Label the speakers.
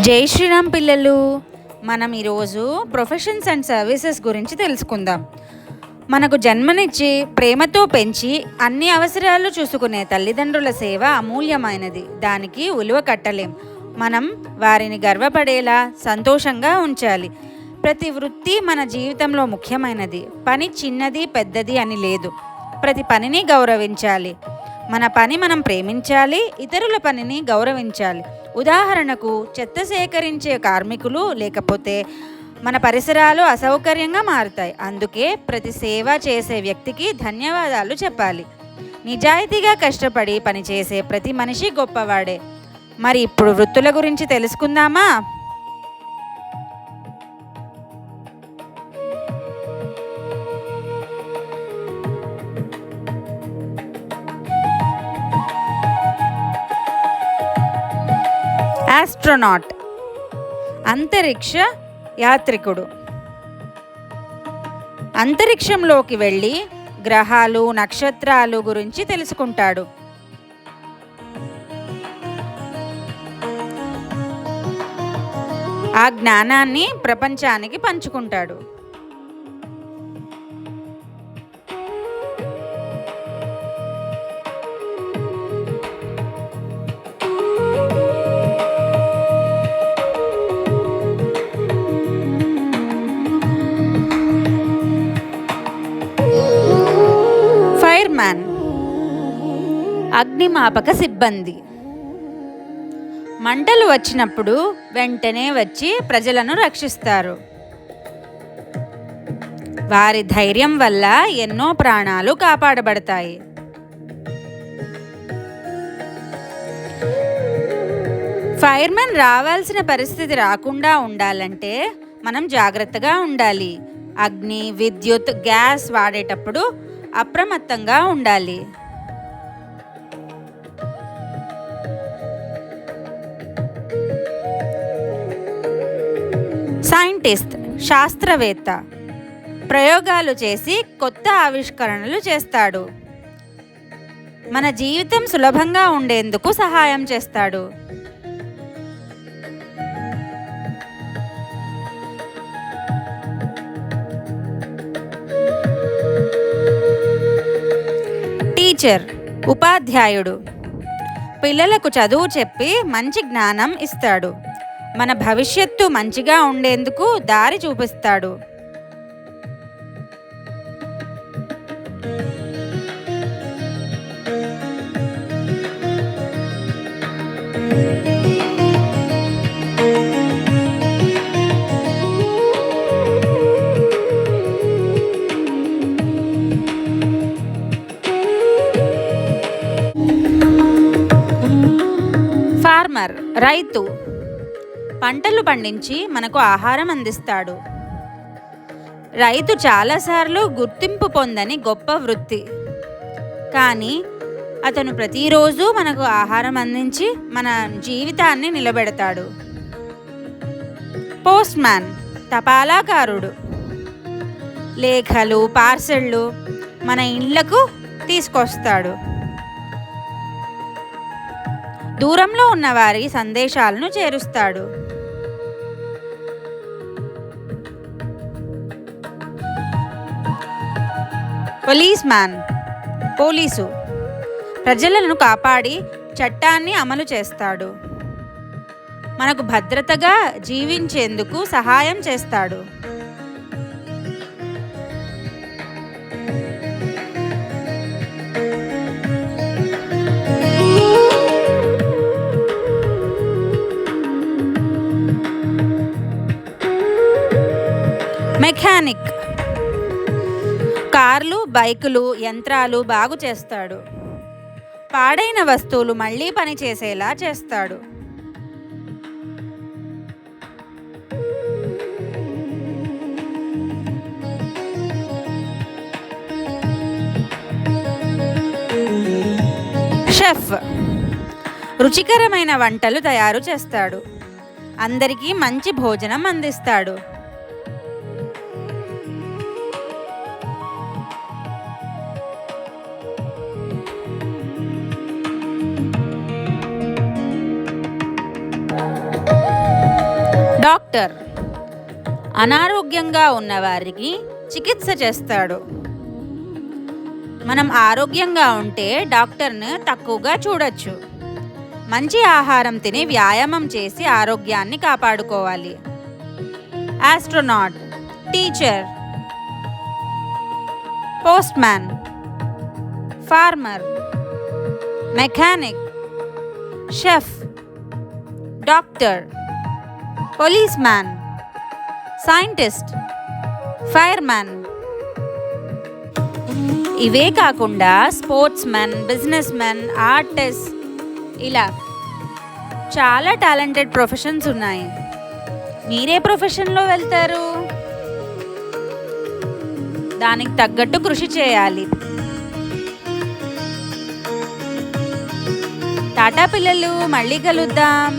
Speaker 1: జై శ్రీరామ్ పిల్లలు, మనం ఈరోజు ప్రొఫెషన్స్ అండ్ సర్వీసెస్ గురించి తెలుసుకుందాం. మనకు జన్మనిచ్చి ప్రేమతో పెంచి అన్ని అవసరాలు చూసుకునే తల్లిదండ్రుల సేవ అమూల్యమైనది. దానికి విలువ కట్టలేం. మనం వారిని గర్వపడేలా సంతోషంగా ఉంచాలి. ప్రతి వృత్తి మన జీవితంలో ముఖ్యమైనది. పని చిన్నది పెద్దది అని లేదు. ప్రతి పనిని గౌరవించాలి. మన పని మనం ప్రేమించాలి, ఇతరుల పనిని గౌరవించాలి. ఉదాహరణకు, చెత్త సేకరించే కార్మికులు లేకపోతే మన పరిసరాలు అసౌకర్యంగా మారుతాయి. అందుకే ప్రతి సేవ చేసే వ్యక్తికి ధన్యవాదాలు చెప్పాలి. నిజాయితీగా కష్టపడి పనిచేసే ప్రతి మనిషి గొప్పవాడే. మరి ఇప్పుడు వృత్తుల గురించి తెలుసుకుందామా? ఆస్ట్రోనాట్, అంతరిక్ష యాత్రికుడు. అంతరిక్షంలోకి వెళ్ళి గ్రహాలు, నక్షత్రాలు గురించి తెలుసుకుంటాడు. ఆ జ్ఞానాన్ని ప్రపంచానికి పంచుకుంటాడు. ఫైర్మ్యాన్, అగ్నిమాపక సిబ్బంది. మంటలు వచ్చినప్పుడు వెంటనే వచ్చి ప్రజలను రక్షిస్తారు. వారి ధైర్యం వల్ల ఎన్నో ప్రాణాలు కాపాడబడతాయి. ఫైర్మెన్ రావాల్సిన పరిస్థితి రాకుండా ఉండాలంటే మనం జాగ్రత్తగా ఉండాలి. అగ్ని, విద్యుత్, గ్యాస్ వాడేటప్పుడు అప్రమత్తంగా ఉండాలి. సైంటిస్ట్, శాస్త్రవేత్త, ప్రయోగాలు చేసి కొత్త ఆవిష్కరణలు చేస్తాడు. మన జీవితం సులభంగా ఉండేందుకు సహాయం చేస్తాడు. టీచర్, ఉపాధ్యాయుడు, పిల్లలకు చదువు చెప్పి మంచి జ్ఞానం ఇస్తాడు. మన భవిష్యత్తు మంచిగా ఉండేందుకు దారి చూపిస్తాడు. ఫార్మర్, రైతు, పంటలు పండించి మనకు ఆహారం అందిస్తాడు. రైతు చాలాసార్లు గుర్తింపు పొందని గొప్ప వృత్తి, కానీ అతను ప్రతిరోజు మనకు ఆహారం అందించి మన జీవితాన్ని నిలబెడతాడు. పోస్ట్ మ్యాన్, తపాలాకారుడు, లేఖలు, పార్సెళ్ళు మన ఇళ్లకు తీసుకొస్తాడు. దూరంలో ఉన్న వారి సందేశాలను చేరుస్తాడు. పోలీస్ మ్యాన్, పోలీసు, ప్రజలను కాపాడి చట్టాన్ని అమలు చేస్తాడు. మనకు భద్రతగా జీవించేందుకు సహాయం చేస్తాడు. మెకానిక్, కార్లు, బైకులు, యంత్రాలు బాగు చేస్తాడు. పాడైన వస్తువులు మళ్ళీ పనిచేసేలా చేస్తాడు. షెఫ్, రుచికరమైన వంటలు తయారు చేస్తాడు. అందరికీ మంచి భోజనం అందిస్తాడు. డాక్టర్ అనారోగ్యంగా ఉన్నవారికి చికిత్స చేస్తాడు. మనం ఆరోగ్యంగా ఉంటే డాక్టర్ను తక్కువగా చూడొచ్చు. మంచి ఆహారం తిని వ్యాయామం చేసి ఆరోగ్యాన్ని కాపాడుకోవాలి. Astronaut, teacher, postman, farmer, mechanic, chef, doctor, policeman, scientist, fireman. ఇవే కాకుండా sports men, business men, artist, ఇలా చాలా టాలెంటెడ్ ప్రొఫెషన్స్ ఉన్నాయి. మీరే ప్రొఫెషన్లో వెళ్తారు? దానికి తగ్గట్టు కృషి చేయాలి. టాటా పిల్లలు, మళ్ళీ కలుద్దాం.